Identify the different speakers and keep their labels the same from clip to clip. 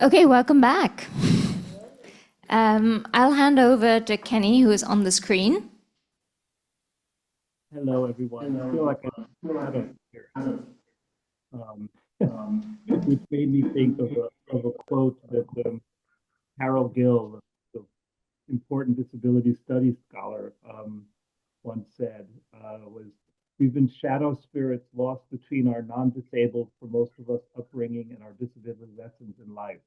Speaker 1: Okay, welcome back. I'll hand over to Kenny, who is on the screen.
Speaker 2: Hello, everyone. I feel like I'm out of here, um, which made me think of a quote that Carol Gill, the important disability studies scholar, once said, was, "We've been shadow spirits lost between our non-disabled, for most of us, upbringing and our disability lessons in life."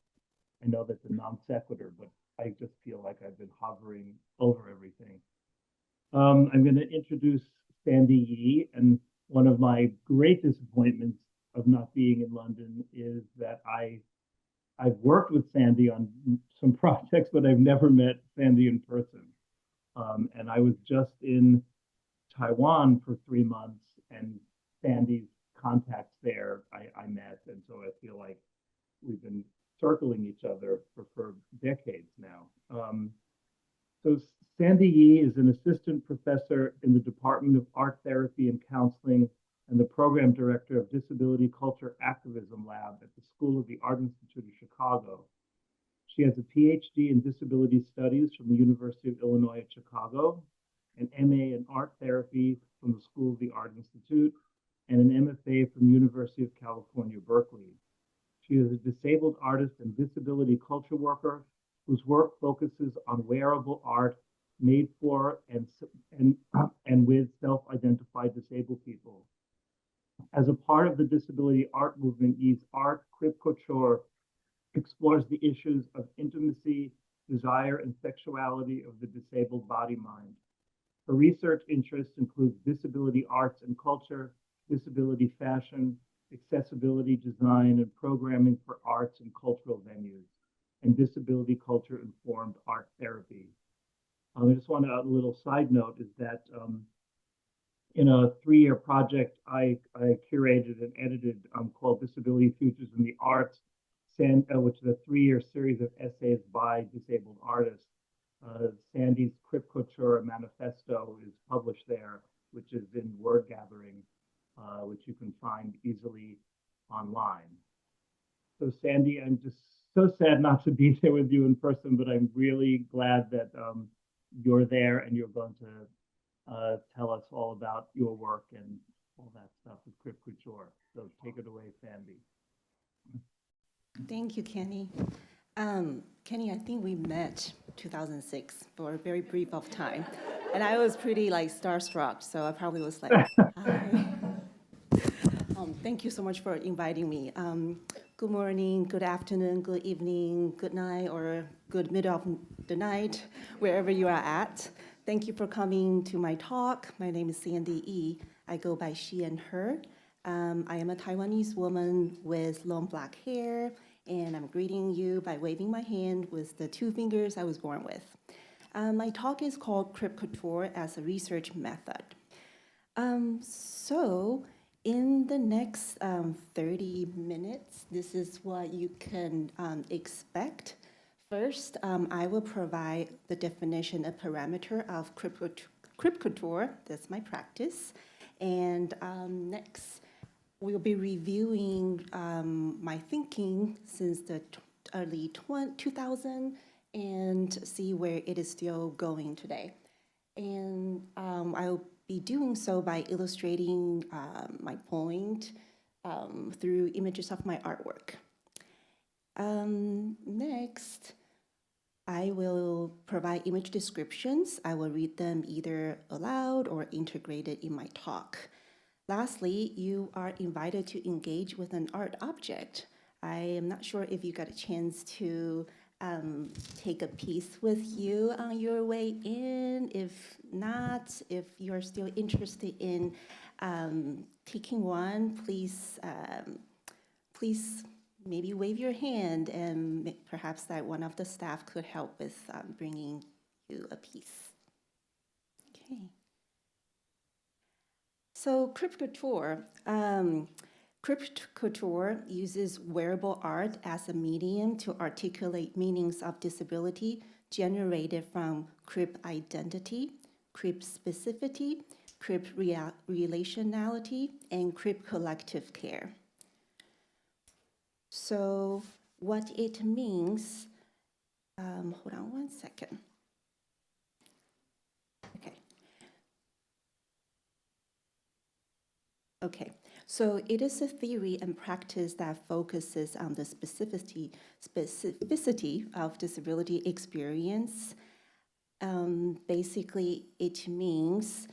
Speaker 2: I know that's a non sequitur, but I just feel like I've been hovering over everything. I'm going to introduce Sandie Yee, and one of my great disappointments of not being in London is that I've worked with Sandie on some projects, but I've never met Sandie in person. And I was just in Taiwan for 3 months, and Sandie's contacts there I met, and so I feel like we've been circling each other for decades now. So Sandie Yee is an assistant professor in the Department of Art Therapy and Counseling and the program director of Disability Culture Activism Lab at the School of the Art Institute of Chicago. She has a PhD in Disability Studies from the University of Illinois at Chicago, an MA in Art Therapy from the School of the Art Institute, and an MFA from the University of California, Berkeley. She is a disabled artist and disability culture worker whose work focuses on wearable art made for and with self-identified disabled people. As a part of the disability art movement, Yee's art, Crip Couture, explores the issues of intimacy, desire, and sexuality of the disabled body-mind. Her research interests include disability arts and culture, disability fashion, accessibility design, and programming for arts and cultural venues, and disability culture informed art therapy. I just want a little side note is that in a 3-year project I curated and edited called Disability Futures in the Arts, which is a 3-year series of essays by disabled artists. Sandie's Crip Couture Manifesto is published there, which is in Word Gathering, which you can find easily online. So Sandie, I'm just so sad not to be there with you in person, but I'm really glad that you're there and you're going to tell us all about your work and all that stuff with Crip Couture. So take it away, Sandie.
Speaker 3: Thank you, Kenny. Kenny, I think we met 2006 for a very brief of time, and I was pretty starstruck, so I probably was like, hi. Thank you so much for inviting me. Good morning, good afternoon, good evening, good night, or good middle of the night, wherever you are at. Thank you for coming to my talk. My name is Sandie Yee. I go by she and her. I am a Taiwanese woman with long black hair, and I'm greeting you by waving my hand with the 2 fingers I was born with. My talk is called Crip Couture as a research method. So in the next 30 minutes, this is what you can expect. First, I will provide the definition and parameter of Crip Couture. That's my practice. And next, we'll be reviewing my thinking since the early 2000 and see where it is still going today. And I'll be doing so by illustrating my point through images of my artwork. Next, I will provide image descriptions. I will read them either aloud or integrated in my talk. Lastly, you are invited to engage with an art object. I am not sure if you got a chance to take a piece with you on your way in. If not, if you're still interested in taking one, please maybe wave your hand, and perhaps that one of the staff could help with bringing you a piece. Okay. So Crip Couture. Crip Couture uses wearable art as a medium to articulate meanings of disability generated from Crip identity, Crip specificity, Crip relationality, and Crip collective care. So what it means. Hold on one second. Okay, so it is a theory and practice that focuses on the specificity of disability experience. Basically, it means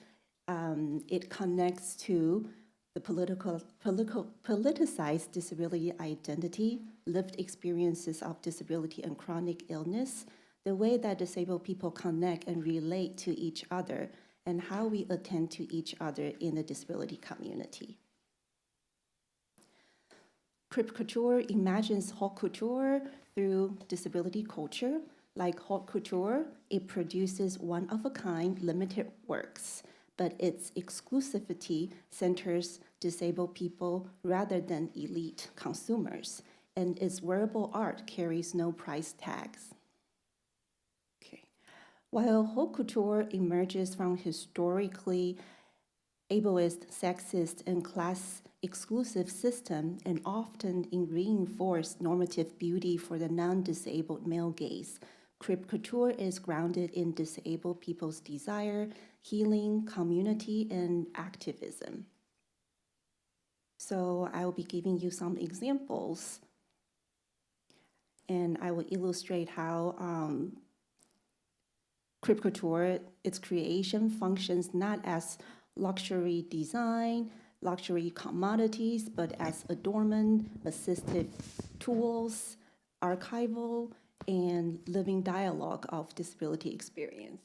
Speaker 3: it connects to the politicized disability identity, lived experiences of disability and chronic illness, the way that disabled people connect and relate to each other, and how we attend to each other in the disability community. Crip Couture imagines haute couture through disability culture. Like haute couture, it produces one-of-a-kind limited works, but its exclusivity centers disabled people rather than elite consumers, and its wearable art carries no price tags. While haute couture emerges from historically ableist, sexist, and class-exclusive system and often reinforced normative beauty for the non-disabled male gaze, Crip Couture is grounded in disabled people's desire, healing, community, and activism. So I will be giving you some examples, and I will illustrate how Crip Couture, its creation functions not as luxury design, luxury commodities, but as adornment, assistive tools, archival, and living dialogue of disability experience.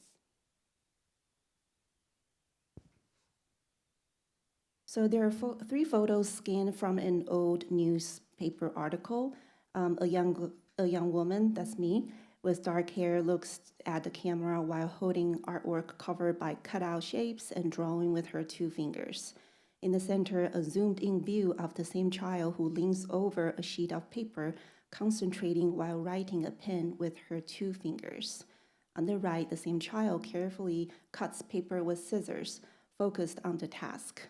Speaker 3: So there are three photos scanned from an old newspaper article. A young woman, that's me, with dark hair looks at the camera while holding artwork covered by cutout shapes and drawing with her two fingers. In the center, a zoomed-in view of the same child who leans over a sheet of paper, concentrating while writing a pen with her two fingers. On the right, the same child carefully cuts paper with scissors, focused on the task.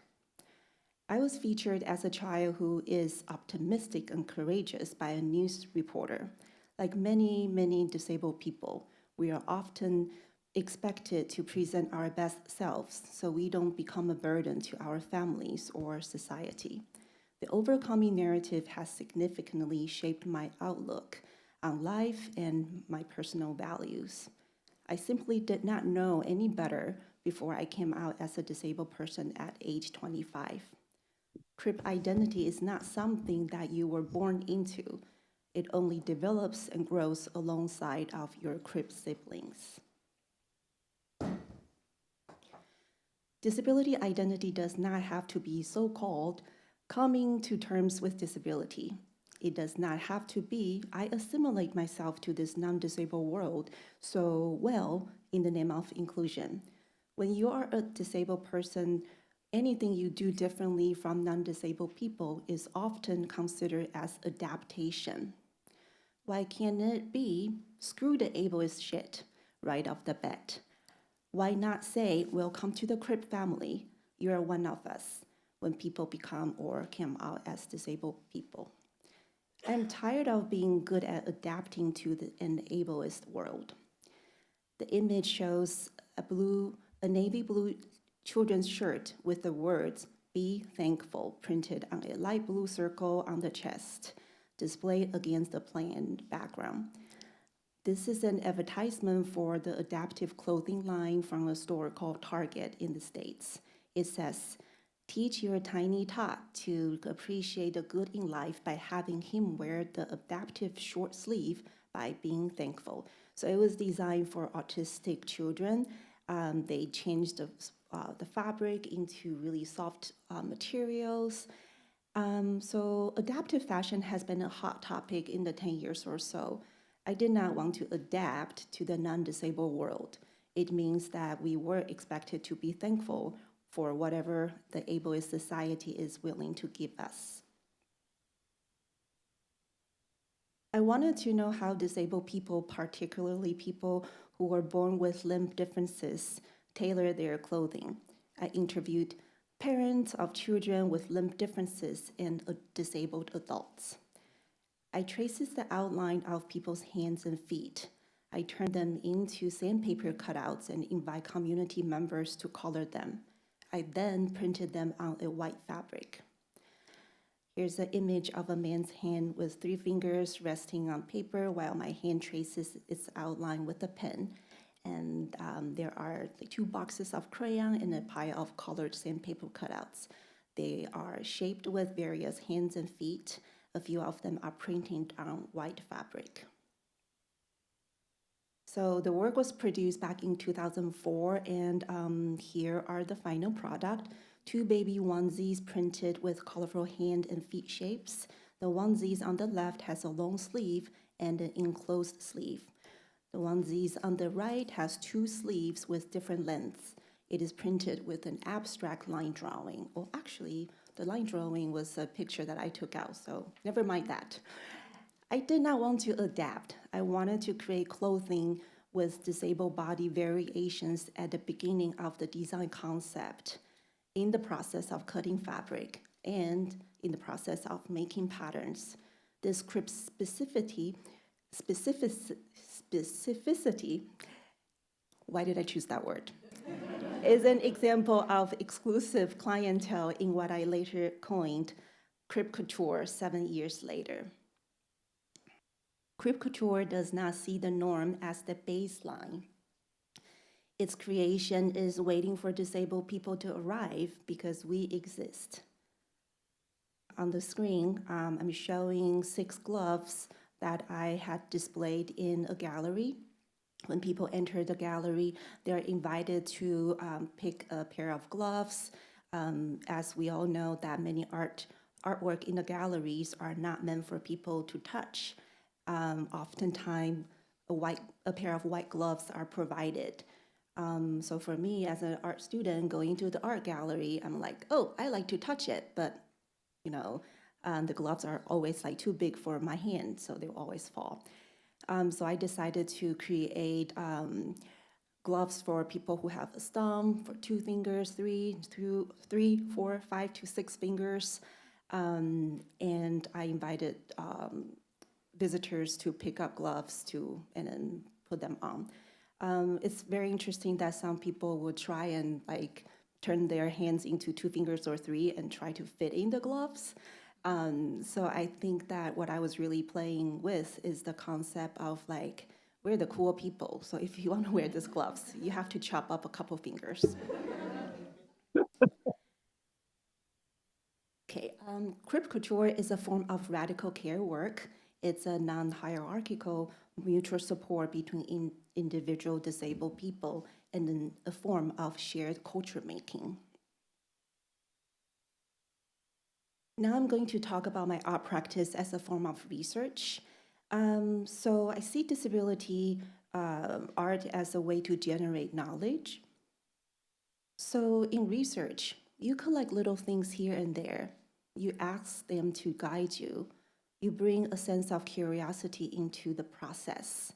Speaker 3: I was featured as a child who is optimistic and courageous by a news reporter. Like many disabled people, we are often expected to present our best selves so we don't become a burden to our families or society. The overcoming narrative has significantly shaped my outlook on life and my personal values. I simply did not know any better before I came out as a disabled person at age 25. Crip identity is not something that you were born into. It only develops and grows alongside of your Crip siblings. Disability identity does not have to be so-called coming to terms with disability. It does not have to be, I assimilate myself to this non-disabled world so well in the name of inclusion. When you are a disabled person, anything you do differently from non-disabled people is often considered as adaptation. Why can't it be, screw the ableist shit right off the bat? Why not say, welcome to the Crip family, you're one of us, when people become or come out as disabled people? I'm tired of being good at adapting to an ableist world. The image shows a navy blue children's shirt with the words, "Be thankful," printed on a light blue circle on the chest, displayed against a plain background. This is an advertisement for the adaptive clothing line from a store called Target in the States. It says, "Teach your tiny tot to appreciate the good in life by having him wear the adaptive short sleeve by being thankful." So it was designed for autistic children. They changed the fabric into really soft materials. So adaptive fashion has been a hot topic in the 10 years or so. I did not want to adapt to the non-disabled world. It means that we were expected to be thankful for whatever the ableist society is willing to give us. I wanted to know how disabled people, particularly people who were born with limb differences, tailor their clothing. I interviewed parents of children with limb differences and disabled adults. I traces the outline of people's hands and feet. I turn them into sandpaper cutouts and invite community members to color them. I then printed them on a white fabric. Here's an image of a man's hand with 3 fingers resting on paper while my hand traces its outline with a pen. And there are 2 boxes of crayon and a pile of colored sandpaper cutouts. They are shaped with various hands and feet. A few of them are printed on white fabric. So the work was produced back in 2004, and here are the final product. 2 baby onesies printed with colorful hand and feet shapes. The onesies on the left has a long sleeve and an enclosed sleeve. The onesies on the right has 2 sleeves with different lengths. It is printed with an abstract line drawing. Well, actually, the line drawing was a picture that I took out, so never mind that. I did not want to adapt. I wanted to create clothing with disabled body variations at the beginning of the design concept, in the process of cutting fabric, and in the process of making patterns. This Crip specificity, why did I choose that word? Is an example of exclusive clientele in what I later coined Crip Couture 7 years later. Crip Couture does not see the norm as the baseline. Its creation is waiting for disabled people to arrive because we exist. On the screen, I'm showing 6 gloves that I had displayed in a gallery. When people enter the gallery, they're invited to pick a pair of gloves. As we all know, that many artwork in the galleries are not meant for people to touch. Oftentimes, a pair of white gloves are provided. So for me, as an art student going to the art gallery, I'm like, oh, I like to touch it, but the gloves are always like too big for my hand, so they always fall. So I decided to create gloves for people who have a thumb, for 2 fingers, 3, 4, 5 to 6 fingers. And I invited visitors to pick up gloves and then put them on. It's very interesting that some people would try and turn their hands into 2 fingers or 3 and try to fit in the gloves. So I think that what I was really playing with is the concept of we're the cool people. So if you want to wear these gloves, you have to chop up a couple fingers. Okay, Crip Couture is a form of radical care work. It's a non-hierarchical mutual support between individual disabled people and a form of shared culture making. Now I'm going to talk about my art practice as a form of research. So I see disability art as a way to generate knowledge. So in research, you collect little things here and there. You ask them to guide you. You bring a sense of curiosity into the process,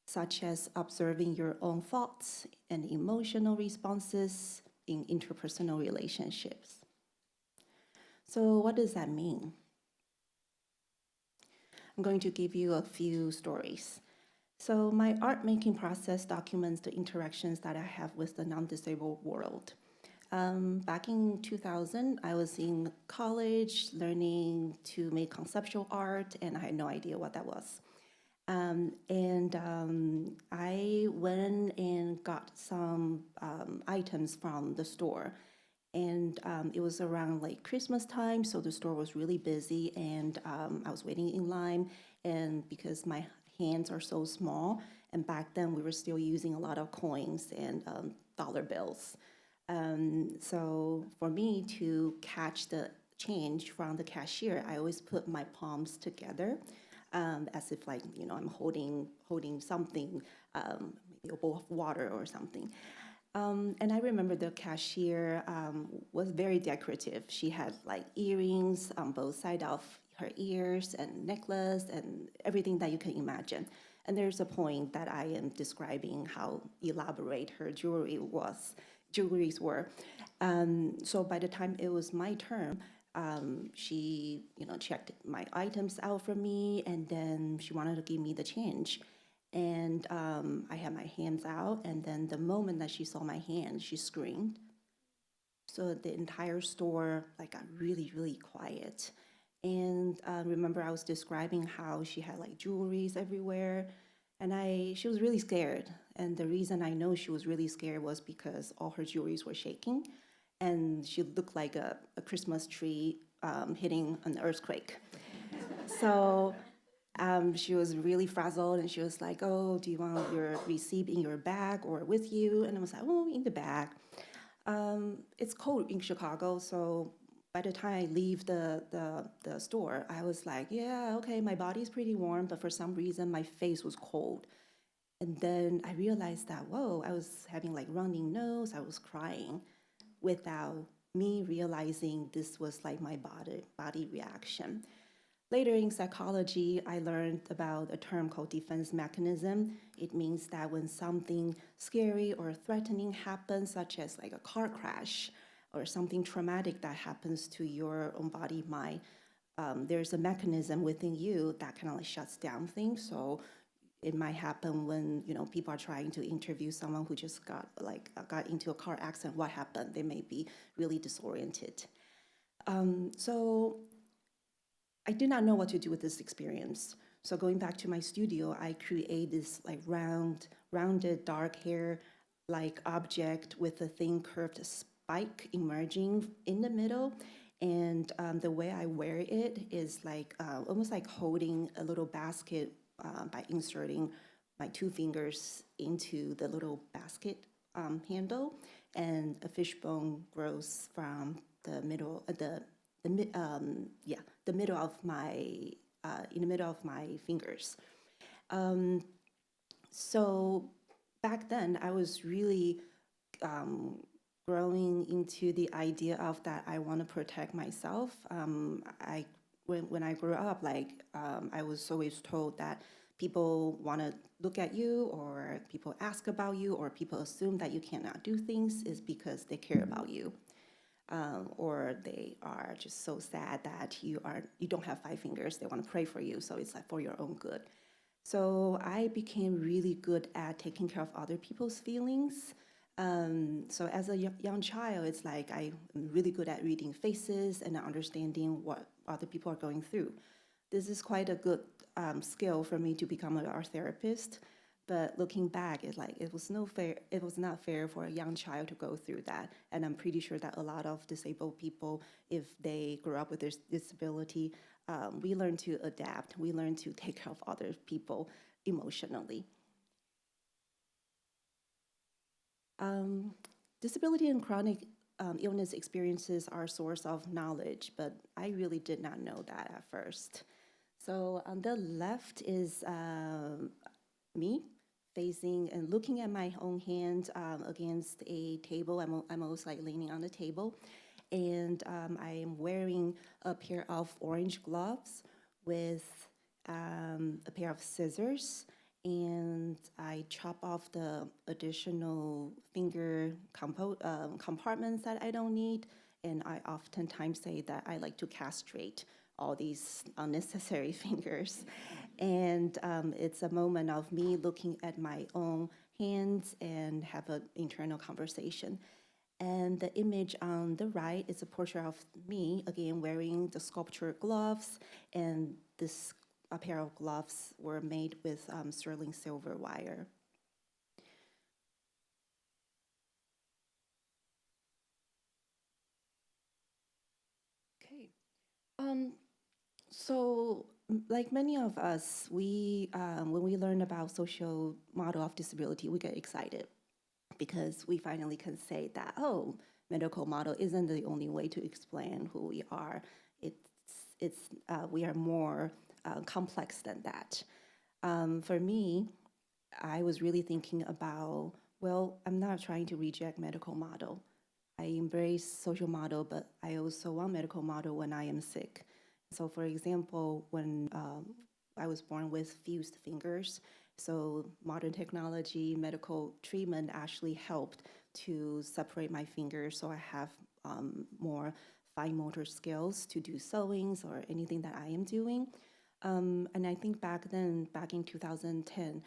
Speaker 3: such as observing your own thoughts and emotional responses in interpersonal relationships. So what does that mean? I'm going to give you a few stories. So my art making process documents the interactions that I have with the non-disabled world. Back in 2000, I was in college learning to make conceptual art, and I had no idea what that was. I went and got some items from the store. And it was around Christmas time, so the store was really busy, and I was waiting in line. And because my hands are so small, and back then we were still using a lot of coins and dollar bills. So for me to catch the change from the cashier, I always put my palms together as if I'm holding something, maybe a bowl of water or something. And I remember the cashier was very decorative. She had earrings on both sides of her ears and necklace and everything that you can imagine. And there's a point that I am describing how elaborate her jewelries were. So by the time it was my turn, She, checked my items out for me, and then she wanted to give me the change. And I had my hands out, and then the moment that she saw my hand, she screamed. So the entire store got really, really quiet. And remember, I was describing how she had jewelries everywhere, and she was really scared. And the reason I know she was really scared was because all her jewelries were shaking, and she looked like a Christmas tree hitting an earthquake. So she was really frazzled, and she was like, "Oh, do you want your receipt in your bag or with you?" And I was like, "Oh, in the bag." It's cold in Chicago, so by the time I leave the store, I was like, "Yeah, okay, my body's pretty warm, but for some reason my face was cold." And then I realized that, whoa, I was having running nose, I was crying without me realizing this was my body reaction. Later in psychology, I learned about a term called defense mechanism. It means that when something scary or threatening happens, such as a car crash or something traumatic that happens to your own body, mind, there's a mechanism within you that kind of shuts down things. So it might happen when people are trying to interview someone who just got into a car accident. What happened? They may be really disoriented. So I did not know what to do with this experience. So going back to my studio, I create this rounded dark hair object with a thin curved spike emerging in the middle. And the way I wear it is almost like holding a little basket by inserting my two fingers into the little basket handle, and a fishbone grows from the middle, the middle of my in the middle of my fingers. So back then, I was really growing into the idea of that I want to protect myself. When I grew up, I was always told that people want to look at you, or people ask about you, or people assume that you cannot do things is because they care about you. Or they are just so sad that you don't have 5 fingers. They want to pray for you, so it's for your own good. So I became really good at taking care of other people's feelings. So as a young child, it's I'm really good at reading faces and understanding what other people are going through. This is quite a good skill for me to become an art therapist. But looking back, it was not fair for a young child to go through that. And I'm pretty sure that a lot of disabled people, if they grow up with this disability, we learn to adapt. We learn to take care of other people emotionally. Disability and chronic illness experiences are a source of knowledge, but I really did not know that at first. So on the left is me facing and looking at my own hand against a table. I'm almost leaning on the table, and I am wearing a pair of orange gloves with a pair of scissors, and I chop off the additional finger compartments that I don't need, and I oftentimes say that I like to castrate all these unnecessary fingers. And it's a moment of me looking at my own hands and have an internal conversation. And the image on the right is a portrait of me, again, wearing the sculpture gloves, and this a pair of gloves were made with sterling silver wire. Okay. So, like many of us, when we learn about social model of disability, we get excited because we finally can say that, oh, medical model isn't the only way to explain who we are. We are more complex than that. For me, I was really thinking about, well, I'm not trying to reject medical model. I embrace social model, but I also want medical model when I am sick. So for example, when I was born with fused fingers, so modern technology, medical treatment actually helped to separate my fingers, so I have more fine motor skills to do sewings or anything that I am doing. And I think back then, back in 2010,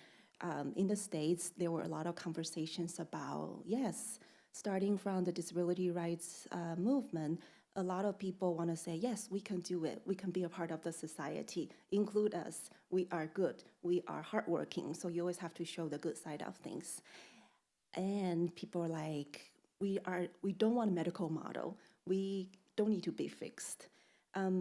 Speaker 3: in the States, there were a lot of conversations about, yes, starting from the disability rights movement, a lot of people want to say, yes, we can do it. We can be a part of the society. Include us. We are good. We are hardworking. So you always have to show the good side of things. And people are like, we don't want a medical model. We don't need to be fixed.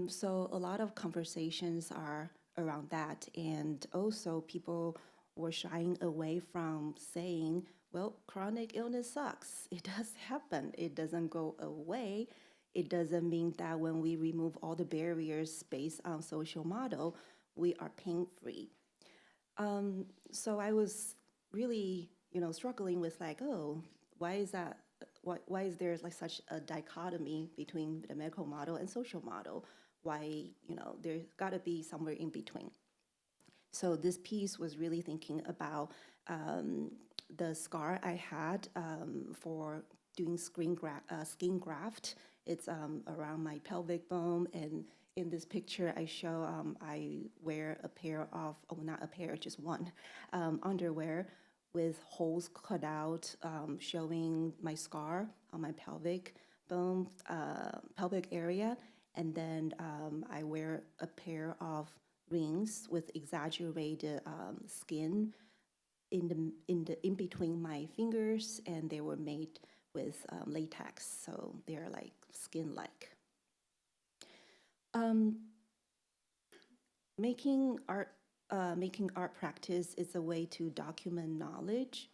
Speaker 3: So a lot of conversations are around that. And also people were shying away from saying, well, chronic illness sucks. It does happen. It doesn't go away. It doesn't mean that when we remove all the barriers based on social model, we are pain-free. So I was really, struggling with like, oh, why is that? Why is there like such a dichotomy between the medical model and social model? Why, there's got to be somewhere in between. So this piece was really thinking about the scar I had for doing skin graft. It's around my pelvic bone, and in this picture I show I wear a pair of, not a pair, just one, underwear with holes cut out, showing my scar on my pelvic bone, pelvic area, and then I wear a pair of rings with exaggerated skin in between my fingers, and they were made with latex, so they're like skin-like. Making art practice is a way to document knowledge.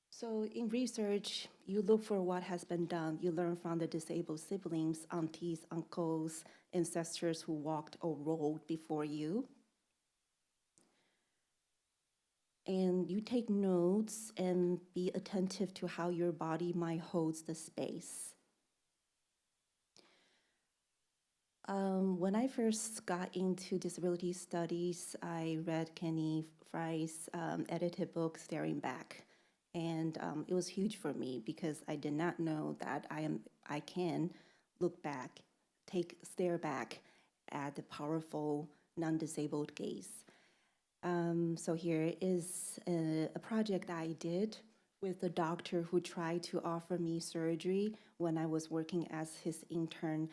Speaker 3: So in research, you look for what has been done. You learn from the disabled siblings, aunties, uncles, ancestors who walked or rolled before you. And you take notes and be attentive to how your body mind holds the space. When I first got into disability studies, I read Kenny Fry's edited book, Staring Back. And it was huge for me because I did not know that I can look back, stare back at the powerful non-disabled gaze. So here is a project I did with a doctor who tried to offer me surgery when I was working as his intern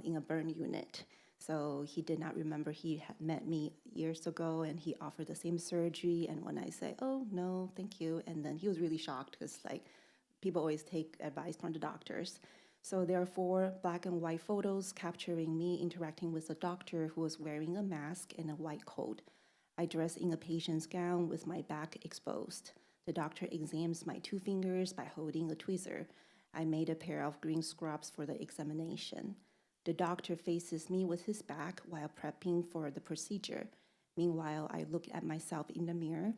Speaker 3: in a burn unit. So he did not remember he had met me years ago, and he offered the same surgery. And when I say, oh, no, thank you, and then he was really shocked because like people always take advice from the doctors. So there are 4 black and white photos capturing me interacting with a doctor who was wearing a mask and a white coat. I dress in a patient's gown with my back exposed. The doctor examines my 2 fingers by holding a tweezer. I made a pair of green scrubs for the examination. The doctor faces me with his back while prepping for the procedure. Meanwhile, I look at myself in the mirror.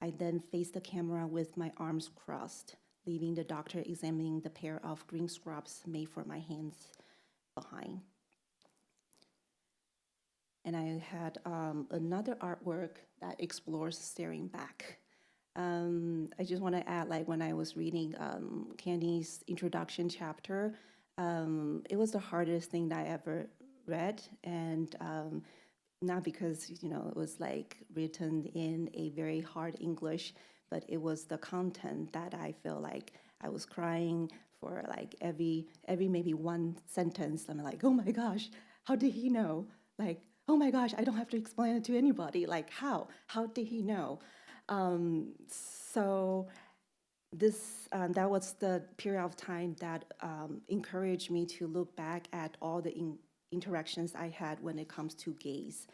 Speaker 3: I then face the camera with my arms crossed, leaving the doctor examining the pair of green scrubs made for my hands behind. And I had another artwork that explores staring back. I just want to add, like when I was reading Candy's introduction chapter, it was the hardest thing that I ever read, and not because it was like written in a very hard English, but it was the content that I feel like I was crying for like every maybe one sentence. I'm like, oh my gosh, how did he know? Like, oh my gosh, I don't have to explain it to anybody. Like, how did he know? So this that was the period of time that encouraged me to look back at all the interactions I had when it comes to gaze.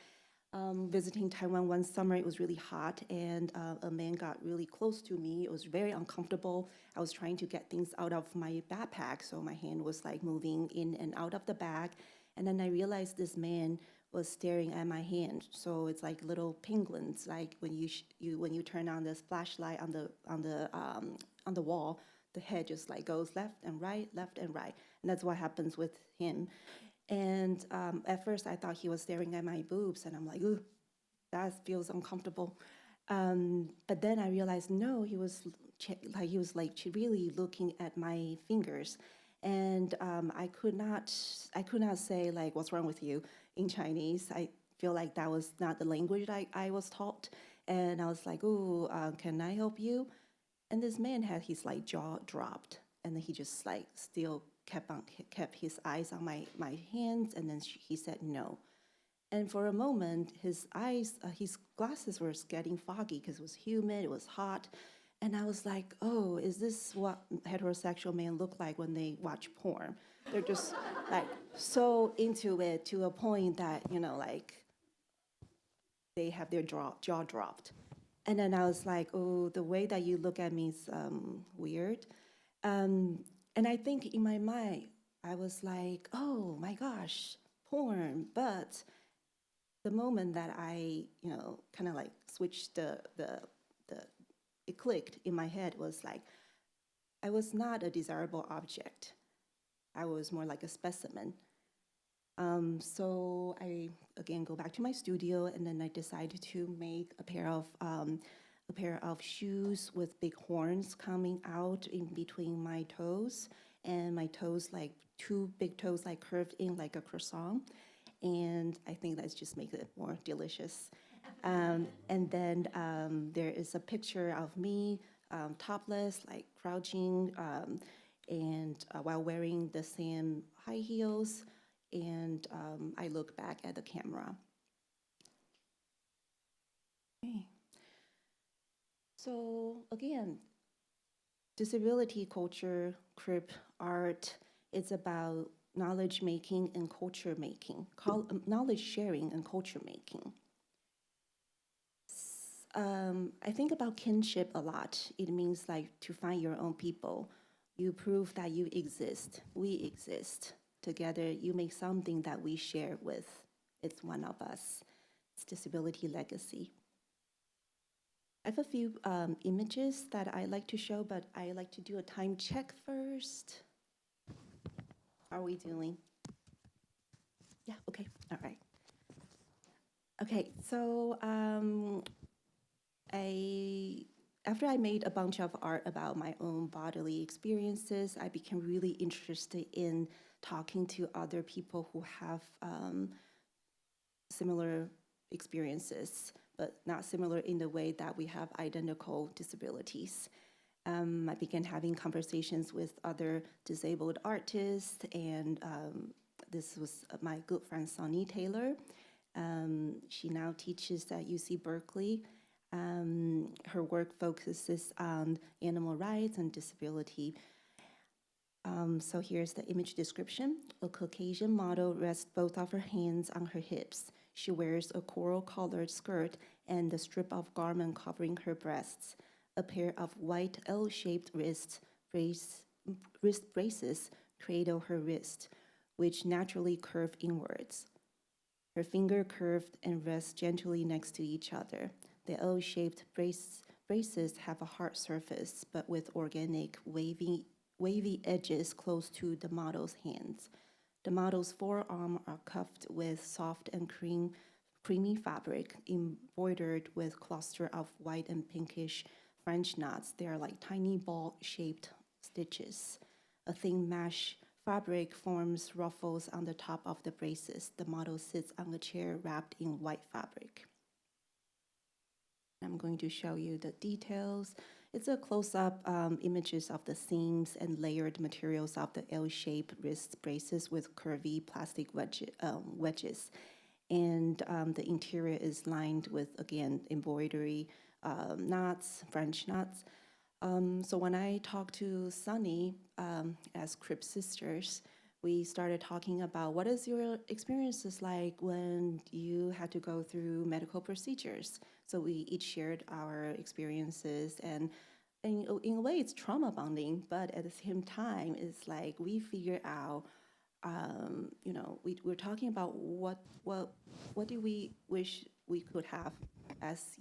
Speaker 3: Visiting Taiwan one summer, it was really hot, and a man got really close to me. It was very uncomfortable. I was trying to get things out of my backpack, so my hand was like moving in and out of the bag. And then I realized this man was staring at my hand. So it's like little penguins, like when you turn on this flashlight on the wall, the head just like goes left and right, and that's what happens with him. And at first I thought he was staring at my boobs, and I'm like, ooh, that feels uncomfortable. But then I realized, no, he was really looking at my fingers. And I could not say like, what's wrong with you in Chinese. I feel like that was not the language I was taught. And I was like, oh, can I help you? And this man had his like jaw dropped, and then he just like still kept his eyes on my hands, and then he said no. And for a moment, his eyes, his glasses were getting foggy because it was humid, it was hot. And I was like, oh, is this what heterosexual men look like when they watch porn? They're just like so into it to a point that, you know, like they have their jaw dropped. And then I was like, oh, the way that you look at me is weird. And I think in my mind, I was like, oh my gosh, porn. But the moment that I, you know, kind of like switched it clicked in my head was like, I was not a desirable object. I was more like a specimen. So I, again, go back to my studio, and then I decided to make a pair of shoes with big horns coming out in between my toes, and my toes, like two big toes, like curved in like a croissant. And I think that just makes it more delicious. And then there is a picture of me topless, like crouching, and while wearing the same high heels. And I look back at the camera. Okay. So again, disability culture, Crip art, it's about knowledge making and culture making, knowledge sharing and culture making. I think about kinship a lot. It means like to find your own people. You prove that you exist, we exist. Together, you make something that we share with. It's one of us. It's disability legacy. I have a few images that I like to show, but I like to do a time check first. How are we doing? Yeah, okay, all right. Okay, so after I made a bunch of art about my own bodily experiences, I became really interested in talking to other people who have similar experiences, but not similar in the way that we have identical disabilities. I began having conversations with other disabled artists, and this was my good friend Sandie Taylor. She now teaches at UC Berkeley. Her work focuses on animal rights and disability. So here's the image description. A Caucasian model rests both of her hands on her hips. She wears a coral-colored skirt and a strip of garment covering her breasts. A pair of white L-shaped wrist braces cradle her wrist, which naturally curve inwards. Her finger curved and rest gently next to each other. The L-shaped braces have a hard surface, but with organic, wavy edges close to the model's hands. The model's forearm are cuffed with soft and creamy fabric embroidered with cluster of white and pinkish French knots. They are like tiny ball-shaped stitches. A thin mesh fabric forms ruffles on the top of the braces. The model sits on a chair wrapped in white fabric. I'm going to show you the details. It's a close-up images of the seams and layered materials of the L-shaped wrist braces with curvy plastic wedges. And the interior is lined with, again, embroidery, knots, French knots. So when I talked to Sandie as Crip sisters, we started talking about what is your experiences like when you had to go through medical procedures. So we each shared our experiences, and in a way it's trauma bonding, but at the same time, it's like we figure out, you know, we're talking about what do we wish we could have as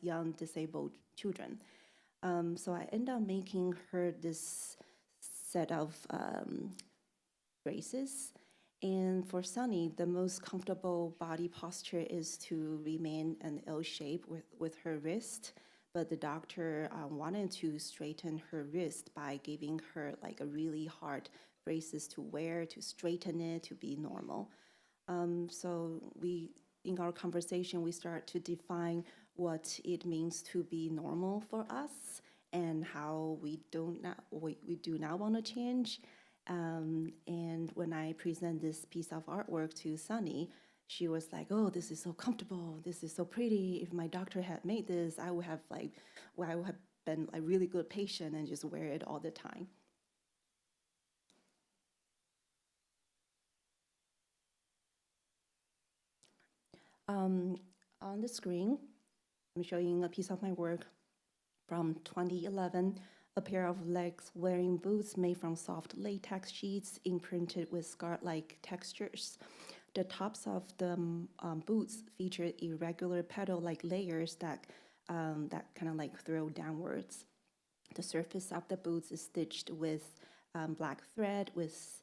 Speaker 3: young disabled children. So I ended up making her this set of braces. And for Sandie, the most comfortable body posture is to remain an L shape with her wrist. but the doctor wanted to straighten her wrist by giving her like a really hard braces to wear to straighten it to be normal. So in our conversation, we start to define what it means to be normal for us and how we do not want to change. And when I present this piece of artwork to Sandie, she was like, "Oh, this is so comfortable. This is so pretty. If my doctor had made this, I would have been a really good patient and just wear it all the time." On the screen, I'm showing a piece of my work from 2011, a pair of legs-wearing boots made from soft latex sheets imprinted with scarf-like textures. The tops of the boots feature irregular petal-like layers that kind of like throw downwards. The surface of the boots is stitched with black thread with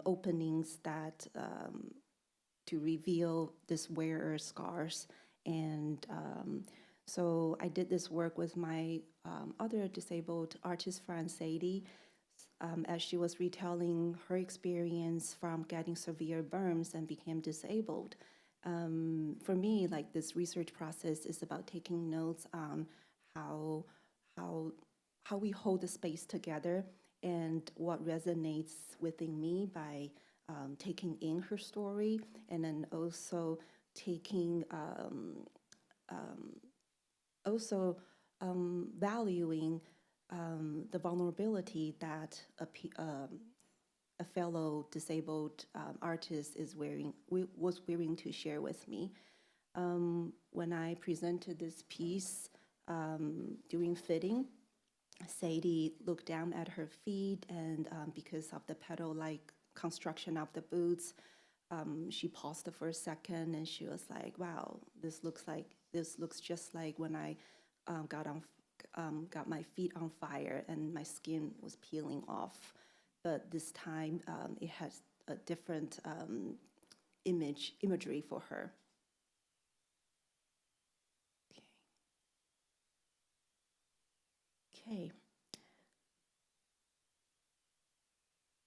Speaker 3: openings that to reveal this wearer's scars. And so I did this work with my other disabled artist friend, Sandie, as she was retelling her experience from getting severe burns and became disabled. For me, like this research process is about taking notes on how we hold the space together and what resonates within me by taking in her story, and then also taking valuing the vulnerability that a fellow disabled artist was willing to share with me. When I presented this piece during fitting, Sandie looked down at her feet, and because of the pedal-like construction of the boots, she paused for a second, and she was like, "Wow, this looks just like when I got my feet on fire and my skin was peeling off, but this time it has a different imagery for her." Okay.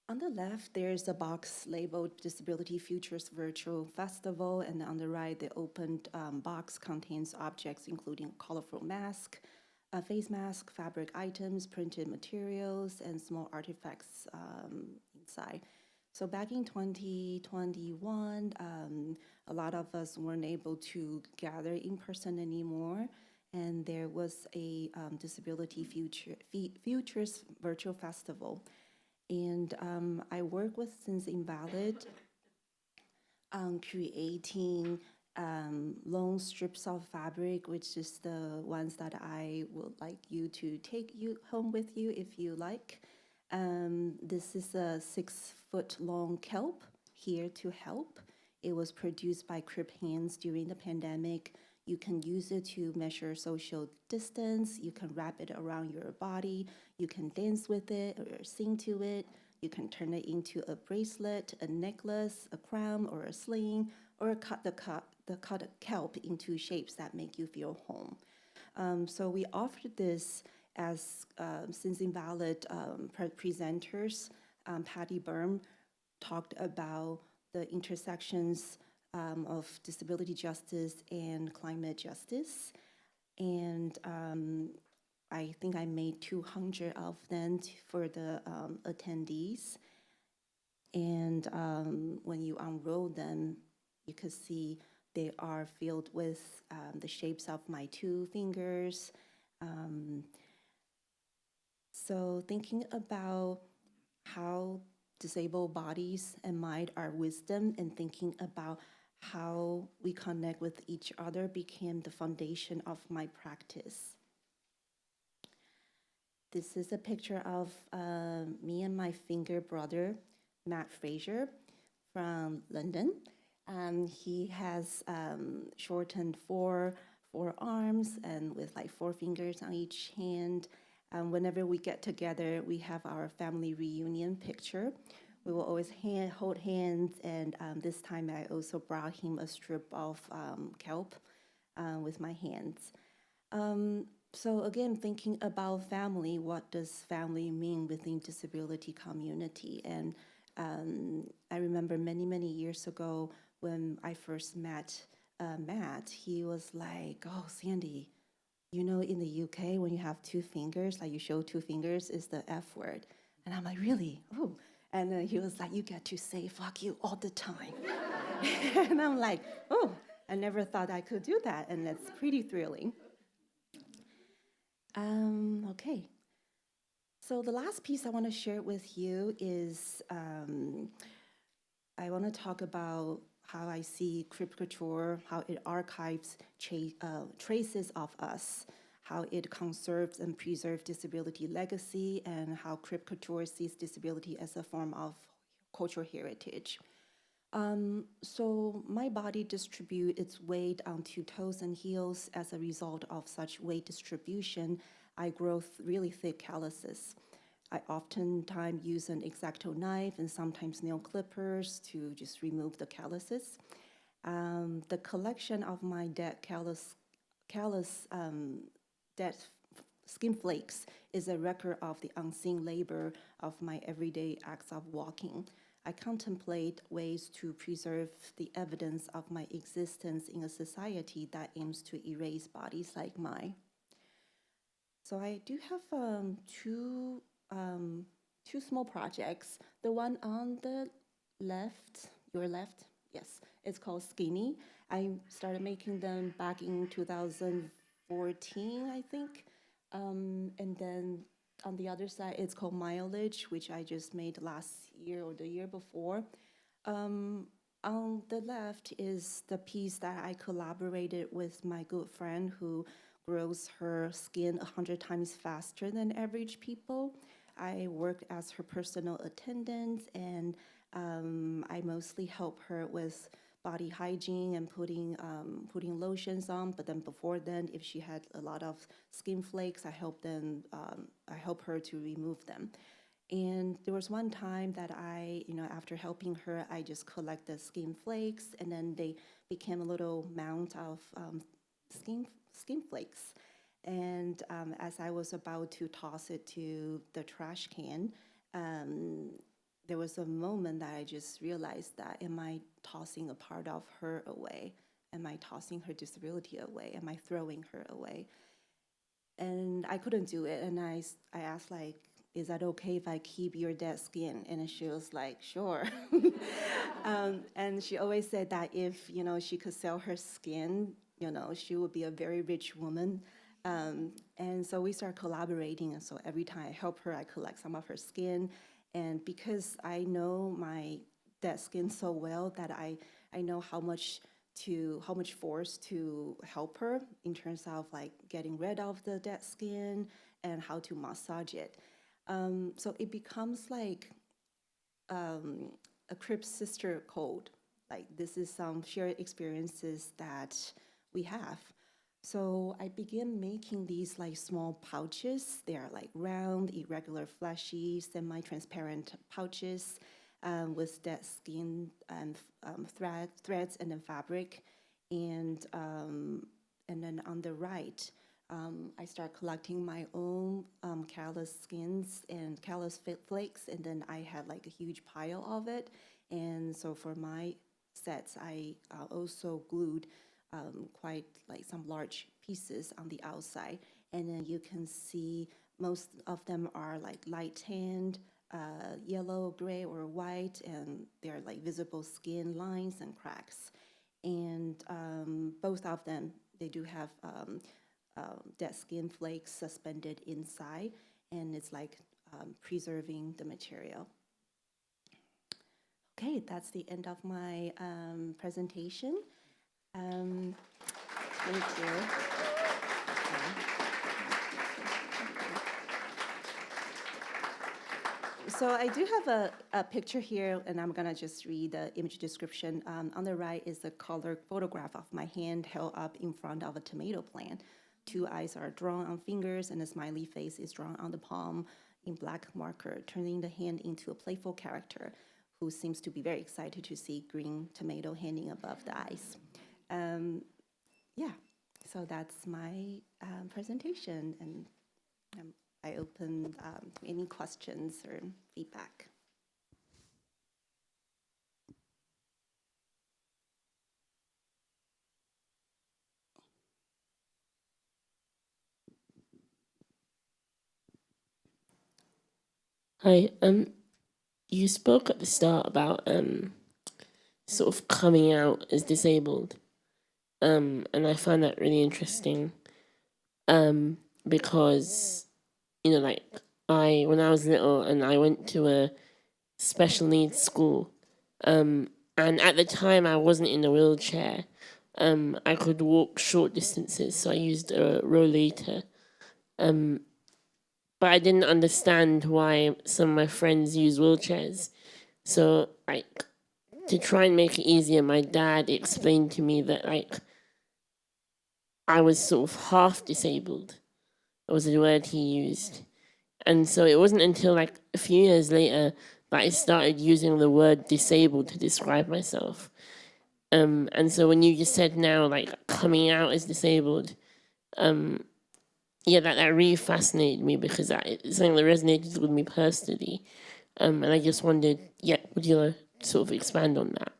Speaker 3: On the left, there's a box labeled Disability Futures Virtual Festival, and on the right, the opened box contains objects including colorful mask, a face mask, fabric items, printed materials, and small artifacts inside. So back in 2021, a lot of us weren't able to gather in person anymore, and there was a Disability Futures Virtual Festival. And I work with Since Invalid on creating long strips of fabric, which is the ones that I would like you to take you home with you if you like. This is a 6-foot-long kelp, Here to Help. It was produced by Crip hands during the pandemic. You can use it to measure social distance. You can wrap it around your body. You can dance with it or sing to it. You can turn it into a bracelet, a necklace, a crown, or a sling, or cut the kelp into shapes that make you feel home. So we offered this as Since Invalid presenters. Patty Berm talked about the intersections of disability justice and climate justice. And I think I made 200 of them for the attendees. And when you unroll them, you can see they are filled with the shapes of my 2 fingers. So thinking about how disabled bodies and mind are wisdom, and thinking about how we connect with each other became the foundation of my practice. This is a picture of me and my finger brother, Matt Fraser, from London. He has shortened 4 arms and with like 4 fingers on each hand. Whenever we get together, we have our family reunion picture. We will always hold hands, and this time I also brought him a strip of kelp with my hands. So again, thinking about family, what does family mean within disability community? And I remember many, many years ago when I first met Matt, he was like, oh, Sandie, you know, in the UK, when you have two fingers, like you show two fingers, is the F word. And I'm like, really? Oh. And then he was like, you get to say fuck you all the time. And I'm like, oh, I never thought I could do that. And that's pretty thrilling. Okay. So the last piece I want to share with you is I want to talk about how I see Crip Couture, how it archives traces of us, how it conserves and preserves disability legacy, and how Crip Couture sees disability as a form of cultural heritage. So my body distributes its weight onto toes and heels. As a result of such weight distribution, I grow really thick calluses. I oftentimes use an X-Acto knife and sometimes nail clippers to just remove the calluses. The collection of my dead dead skin flakes is a record of the unseen labor of my everyday acts of walking. I contemplate ways to preserve the evidence of my existence in a society that aims to erase bodies like mine. So I do have two small projects. The one on the left, your left, yes, it's called Skinny. I started making them back in 2014, I think. And then on the other side, it's called Mileage, which I just made last year or the year before. On the left is the piece that I collaborated with my good friend who grows her skin 100 times faster than average people. I work as her personal attendant, and I mostly help her with body hygiene and putting lotions on. But then before then, if she had a lot of skin flakes, I help her to remove them. And there was one time that after helping her, I just collected skin flakes, and then they became a little mound of skin flakes. And as I was about to toss it to the trash can, there was a moment that I just realized that, am I tossing a part of her away? Am I tossing her disability away? Am I throwing her away? And I couldn't do it. And I asked, like, is that okay if I keep your dead skin? And she was like, sure. And she always said that if, she could sell her skin, she would be a very rich woman. And so we started collaborating. And so every time I help her, I collect some of her skin. And because I know my dead skin so well that I know how much force to help her in terms of like getting rid of the dead skin and how to massage it. So it becomes like a Crip sister code. Like this is some shared experiences that we have. So I began making these like small pouches. They are like round, irregular, fleshy, semi-transparent pouches with dead skin and threads and then fabric. And then on the right, I start collecting my own callus skins and callus flakes, and then I had like a huge pile of it. And so for my sets, I also glued quite like some large pieces on the outside. And then you can see most of them are like light tanned, yellow, gray, or white, and they're like visible skin lines and cracks. And both of them, they do have dead skin flakes suspended inside, and it's like preserving the material. Okay, that's the end of my presentation. Thank you. So I do have a picture here, and I'm gonna just read the image description. On the right is a color photograph of my hand held up in front of a tomato plant. 2 eyes are drawn on fingers, and a smiley face is drawn on the palm in black marker, turning the hand into a playful character who seems to be very excited to see green tomato hanging above the eyes. Yeah, So that's my presentation, and I open to any questions or feedback.
Speaker 4: Hi, you spoke at the start about sort of coming out as disabled, and I find that really interesting, because like when I was little and I went to a special needs school, and at the time I wasn't in a wheelchair, I could walk short distances, so I used a rollator, but I didn't understand why some of my friends use wheelchairs. So, like, to try and make it easier, my dad explained to me that, like, I was sort of half disabled, was the word he used. And so it wasn't until, like, a few years later that I started using the word disabled to describe myself. And so when you just said now, like, coming out as disabled, yeah, that really fascinated me because it's something that resonated with me personally. And I just wondered, yeah, would you sort of expand on that?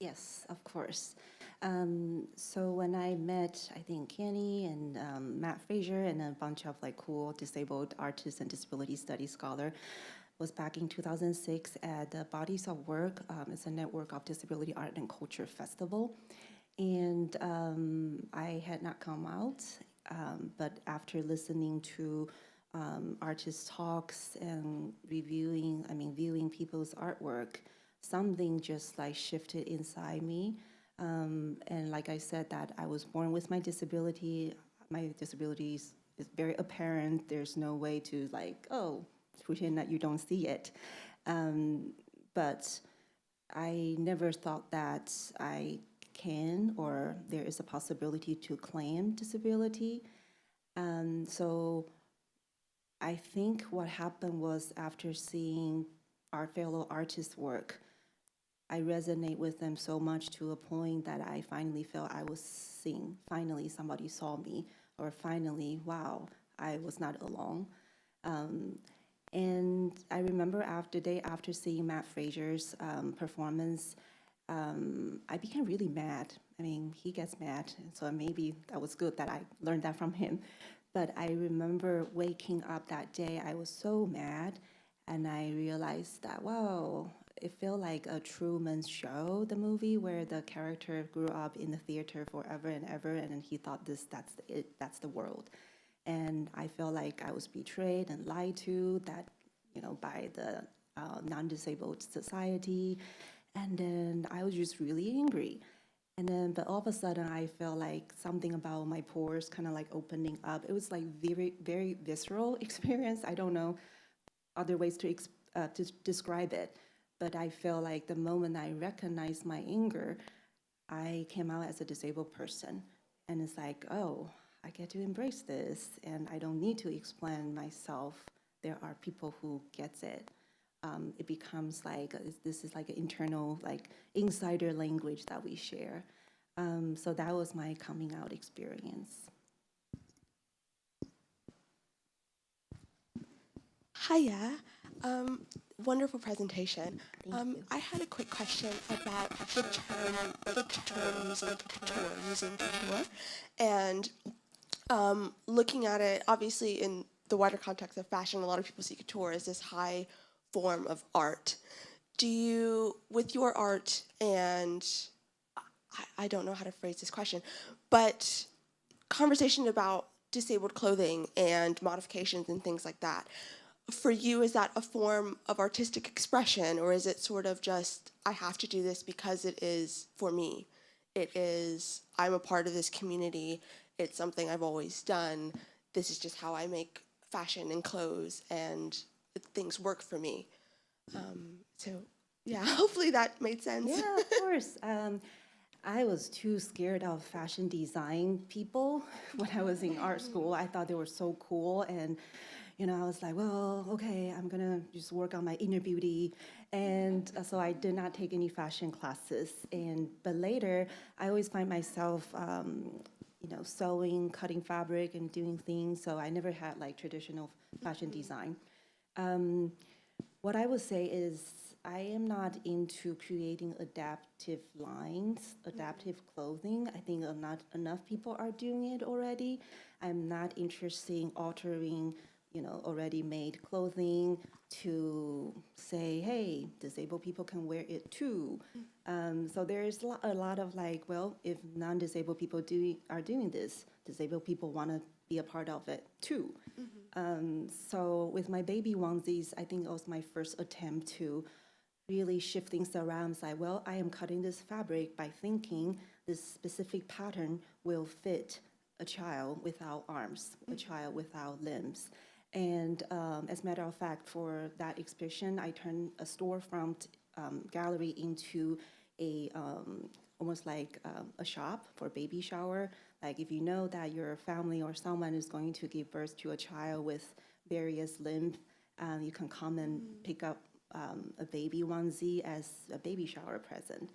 Speaker 3: Yes, of course. So when I met, I think, Kenny and Matt Fraser and a bunch of like cool disabled artists and disability studies scholar, was back in 2006 at the Bodies of Work. It's a network of disability art and culture festival. And I had not come out, but after listening to artist talks and viewing people's artwork, something just like shifted inside me. And like I said, that I was born with my disability. My disability is very apparent. There's no way to like, oh, pretend that you don't see it. But I never thought that I can or there is a possibility to claim disability. So I think what happened was after seeing our fellow artists' work, I resonate with them so much to a point that I finally felt I was seen. Finally, somebody saw me, or finally, wow, I was not alone. And I remember after seeing Matt Fraser's performance, I became really mad. I mean, he gets mad, so maybe that was good that I learned that from him. But I remember waking up that day, I was so mad, and I realized that, wow, it felt like a Truman Show, the movie where the character grew up in the theater forever and ever, and then he thought that's the world. And I felt like I was betrayed and lied to, that, by the non-disabled society. And then I was just really angry. And then, but all of a sudden, I felt like something about my pores kind of like opening up. It was like very, very visceral experience. I don't know other ways to describe it, but I feel like the moment I recognized my anger, I came out as a disabled person. And it's like, oh, I get to embrace this, and I don't need to explain myself. There are people who gets it. It becomes like this is like an internal, like insider language that we share. So that was my coming out experience.
Speaker 5: Hiya. Wonderful presentation.
Speaker 3: Thank you.
Speaker 5: I had a quick question about the term using couture, and looking at it, obviously in the wider context of fashion, a lot of people see couture as this high form of art. Do you, with your art, and I don't know how to phrase this question, but conversation about disabled clothing and modifications and things like that, for you, is that a form of artistic expression, or is it sort of just, I have to do this because it is for me? It is, I'm a part of this community, it's something I've always done, this is just how I make fashion and clothes, and things work for me. So, yeah, hopefully that made sense.
Speaker 3: Yeah, of course. I was too scared of fashion design people when I was in art school. I thought they were so cool, and I was like, well, okay, I'm gonna just work on my inner beauty, and so I did not take any fashion classes. But later, I always find myself sewing, cutting fabric, and doing things. So I never had like traditional fashion design. What I would say is I am not into creating adaptive lines, adaptive clothing. I think not enough people are doing it already. I'm not interested in altering, already made clothing to say, hey, disabled people can wear it too. So there's a lot of like, well, if non-disabled people are doing this, disabled people want to be a part of it too. So with my baby onesies, I think it was my first attempt to really shift things around. It's like, well, I am cutting this fabric by thinking this specific pattern will fit a child without arms, a child without limbs. And as a matter of fact, for that exhibition, I turned a storefront gallery into a almost like a shop for baby shower. Like if you know that your family or someone is going to give birth to a child with various limbs, you can come and pick up a baby onesie as a baby shower present.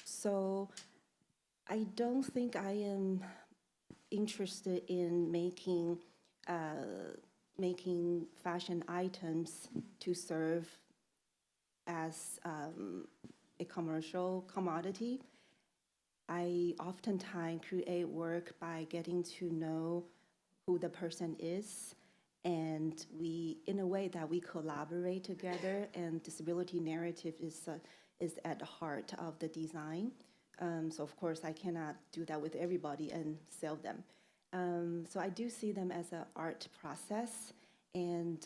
Speaker 3: So I don't think I am interested in making fashion items to serve as a commercial commodity. I oftentimes create work by getting to know who the person is, and we, in a way that we collaborate together, and disability narrative is at the heart of the design. So of course I cannot do that with everybody and sell them. So I do see them as an art process and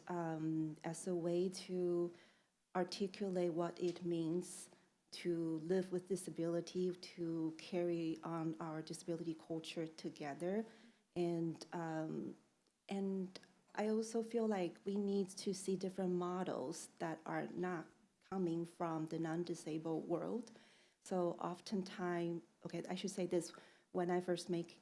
Speaker 3: as a way to articulate what it means to live with disability, to carry on our disability culture together. And I also feel like we need to see different models that are not coming from the non-disabled world. So oftentimes, okay, I should say this, when I first make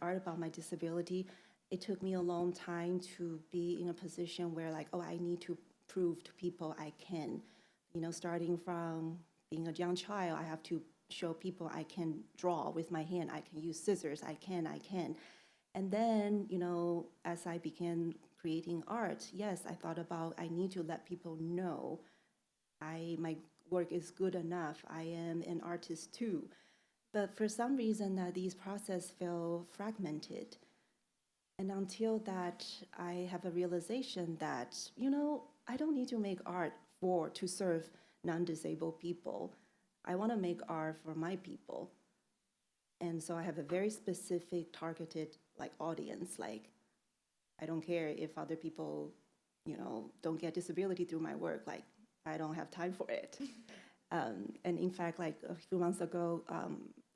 Speaker 3: art about my disability, it took me a long time to be in a position where like, oh, I need to prove to people I can. Starting from being a young child, I have to show people I can draw with my hand, I can use scissors, I can. And then, as I began creating art, yes, I thought about I need to let people know my work is good enough, I am an artist too. But for some reason, these processes feel fragmented. And until that, I have a realization that, I don't need to make art to serve non-disabled people. I want to make art for my people. And so I have a very specific targeted audience. Like, I don't care if other people, don't get disability through my work. Like, I don't have time for it. And in fact, like a few months ago,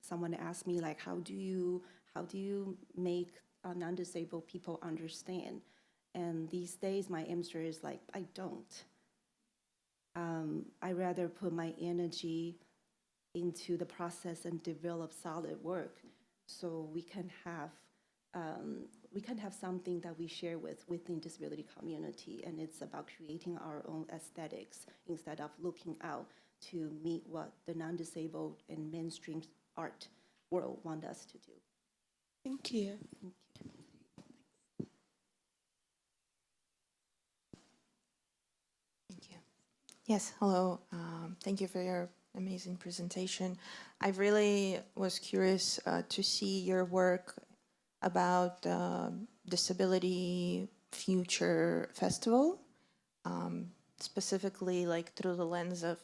Speaker 3: someone asked me, like, how do you make non-disabled people understand? And these days, my answer is like, I don't. I rather put my energy into the process and develop solid work, so we can have something that we share within disability community, and it's about creating our own aesthetics instead of looking out to meet what the non-disabled and mainstream art world want us to do.
Speaker 5: Thank you.
Speaker 3: Thank you.
Speaker 6: Thank you. Yes, hello. Thank you for your amazing presentation. I really was curious to see your work about Disability Future Festival, specifically like through the lens of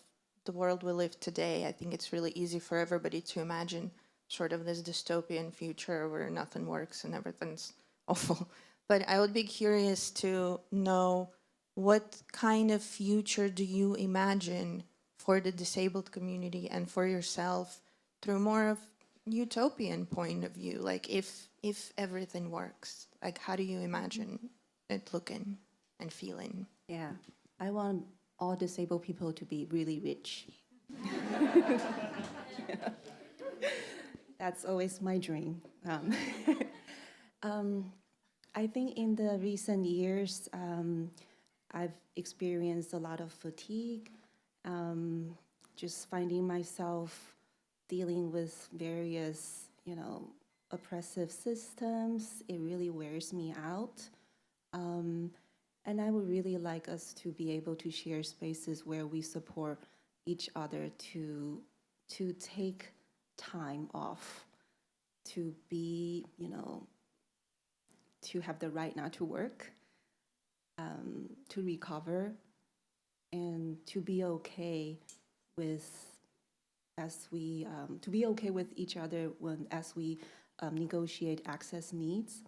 Speaker 6: the world we live today. I think it's really easy for everybody to imagine sort of this dystopian future where nothing works and everything's awful. But I would be curious to know, what kind of future do you imagine for the disabled community and for yourself through more of utopian point of view? Like if everything works, like how do you imagine it looking and feeling?
Speaker 3: Yeah, I want all disabled people to be really rich. That's always my dream. I think in the recent years, I've experienced a lot of fatigue, just finding myself dealing with various, oppressive systems. It really wears me out. And I would really like us to be able to share spaces where we support each other to take time off, to be, to have the right not to work, to recover, and to be okay with each other as we negotiate access needs.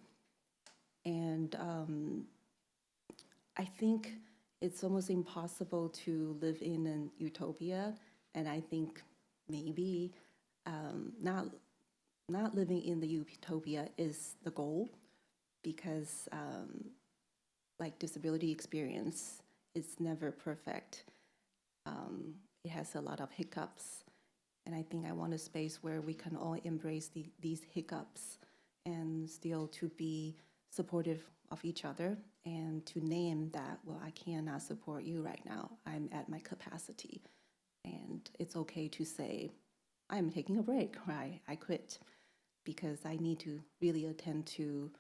Speaker 3: And I think it's almost impossible to live in an utopia, and I think maybe not living in the utopia is the goal, because like disability experience is never perfect. It has a lot of hiccups, and I think I want a space where we can all embrace these hiccups and still to be supportive of each other, and to name that, well, I cannot support you right now. I'm at my capacity. And it's okay to say, I'm taking a break, or I quit, because I need to really attend to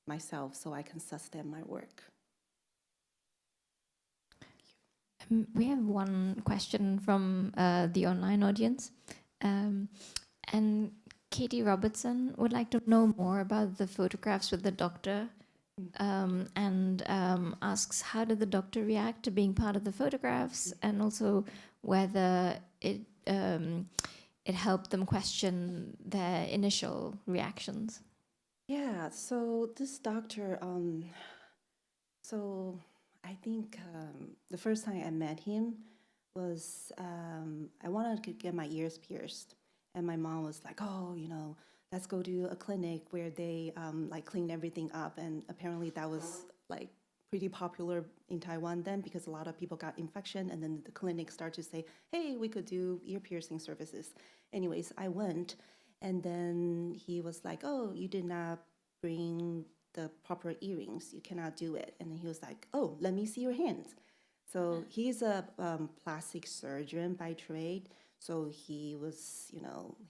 Speaker 3: myself so I can sustain my work.
Speaker 1: We have one question from the online audience. And Katie Robertson would like to know more about the photographs with the doctor, and asks, how did the doctor react to being part of the photographs, and also whether it helped them question their initial reactions.
Speaker 3: Yeah, so this doctor, so I think the first time I met him was, I wanted to get my ears pierced. And my mom was like, oh, let's go to a clinic where they like clean everything up. And apparently that was like pretty popular in Taiwan then, because a lot of people got infection, and then the clinic started to say, hey, we could do ear piercing services. Anyways, I went, and then he was like, oh, you did not bring the proper earrings, you cannot do it. And then he was like, oh, let me see your hands. So he's a plastic surgeon by trade. So he was,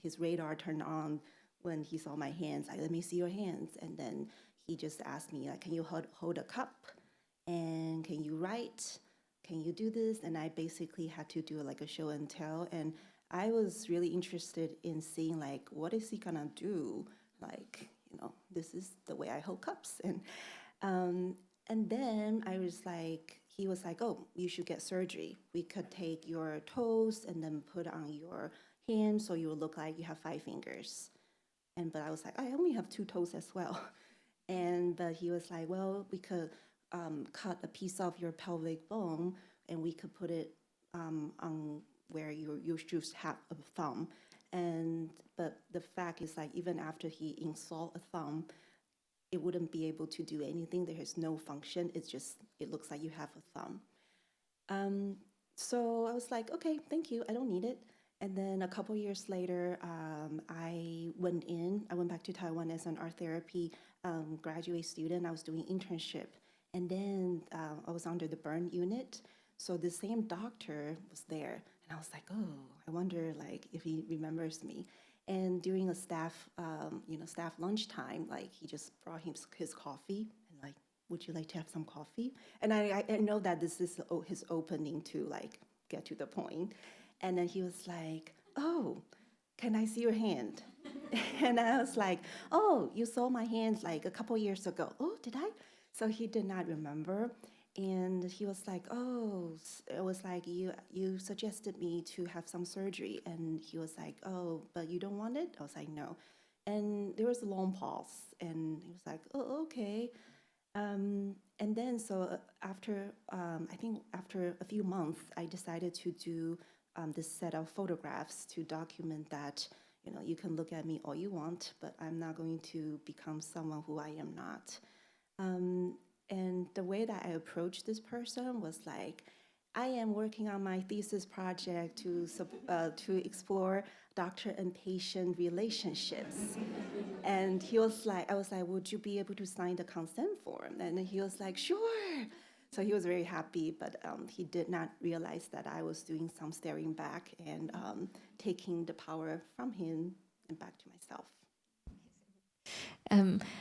Speaker 3: his radar turned on when he saw my hands, like, let me see your hands. And then he just asked me, like, can you hold a cup? And can you write? Can you do this? And I basically had to do like a show and tell. And I was really interested in seeing, like, what is he gonna do? Like, this is the way I hold cups. And then I was like, he was like, oh, you should get surgery. We could take your toes and then put on your hands so you will look like you have 5 fingers. But I was like, I only have 2 toes as well. But he was like, well, we could cut a piece of your pelvic bone, and we could put it on where you should have a thumb. But the fact is, like, even after he installed a thumb, it wouldn't be able to do anything. There is no function. It's just, it looks like you have a thumb. So I was like, okay, thank you. I don't need it. And then a couple years later, I went back to Taiwan as an art therapy graduate student. I was doing internship. And then I was under the burn unit. So the same doctor was there. And I was like, oh, I wonder, like, if he remembers me. And during a staff lunchtime, like, he just brought his coffee and like, would you like to have some coffee? And I know that this is his opening to like get to the point. And then he was like, oh, can I see your hand? And I was like, oh, you saw my hands like a couple years ago. Oh, did I? So he did not remember. And he was like, oh, it was like you suggested me to have some surgery. And he was like, oh, but you don't want it? I was like, no. And there was a long pause. And he was like, oh, okay. And then so after, I think after a few months, I decided to do this set of photographs to document that, you can look at me all you want, but I'm not going to become someone who I am not. And the way that I approached this person was like, I am working on my thesis project to explore doctor and patient relationships. And I was like, would you be able to sign the consent form? And he was like, sure. So he was very happy, but he did not realize that I was doing some staring back and taking the power from him and back to myself.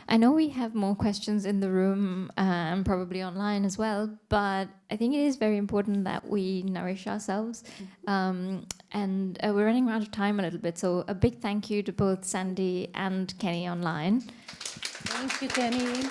Speaker 1: I know we have more questions in the room and probably online as well, but I think it is very important that we nourish ourselves. And we're running out of time a little bit, so a big thank you to both Sandie and Kenny online.
Speaker 3: Thank you, Kenny.